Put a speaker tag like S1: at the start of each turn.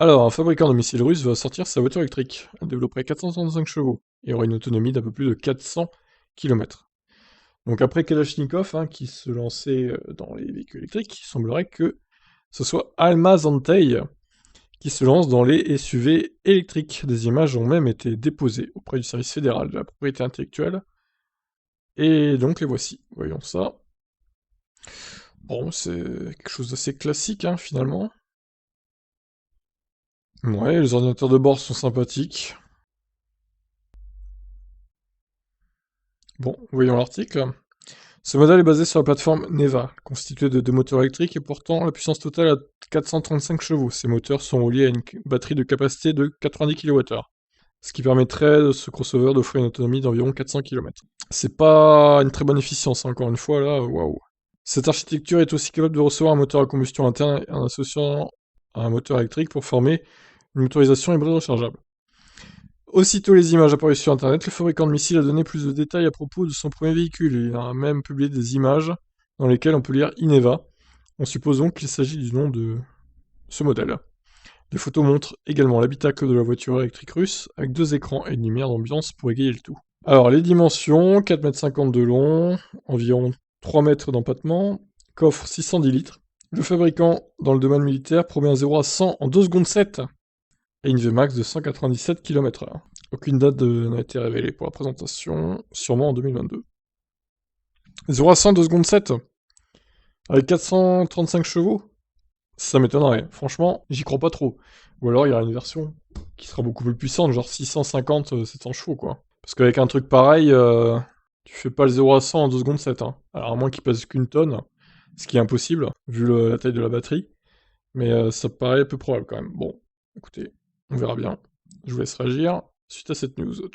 S1: Alors, un fabricant de missiles russe va sortir sa voiture électrique. Elle développerait 435 chevaux et aurait une autonomie d'un peu plus de 400 km. Donc après Kalachnikov, hein, qui se lançait dans les véhicules électriques, il semblerait que ce soit Almaz Antey qui se lance dans les SUV électriques. Des images ont même été déposées auprès du service fédéral de la propriété intellectuelle. Et donc les voici. Voyons ça. Bon, c'est quelque chose d'assez classique, hein, finalement. Ouais, les ordinateurs de bord sont sympathiques. Bon, voyons l'article. Ce modèle est basé sur la plateforme Neva, constituée de deux moteurs électriques et portant la puissance totale à 435 chevaux. Ces moteurs sont reliés à une batterie de capacité de 90 kWh, ce qui permettrait de ce crossover d'offrir une autonomie d'environ 400 km. C'est pas une très bonne efficience, hein, encore une fois, là, waouh. Cette architecture est aussi capable de recevoir un moteur à combustion interne en associant à un moteur électrique pour former une motorisation hybride rechargeable. Aussitôt les images apparues sur internet, le fabricant de missiles a donné plus de détails à propos de son premier véhicule. Il a même publié des images dans lesquelles on peut lire Ineva. On suppose donc qu'il s'agit du nom de ce modèle. Les photos montrent également l'habitacle de la voiture électrique russe, avec deux écrans et une lumière d'ambiance pour égayer le tout. Alors les dimensions, 4,50 m de long, environ 3 mètres d'empattement, coffre 610 litres. Le fabricant, dans le domaine militaire, promet un 0 à 100 en 2 secondes 7 et une Vmax de 197 km/h. Aucune date n'a été révélée pour la présentation, sûrement en 2022. 0 à 100, 2 secondes 7 avec 435 chevaux. Ça m'étonnerait. Franchement, j'y crois pas trop. Ou alors il y aura une version qui sera beaucoup plus puissante, genre 650, 700 chevaux, quoi. Parce qu'avec un truc pareil, tu fais pas le 0 à 100 en 2 secondes 7. Hein. Alors à moins qu'il pèse qu'une tonne, ce qui est impossible, vu la taille de la batterie. Mais ça paraît peu probable quand même. Bon, écoutez, on verra bien. Je vous laisse réagir suite à cette news. Ciao.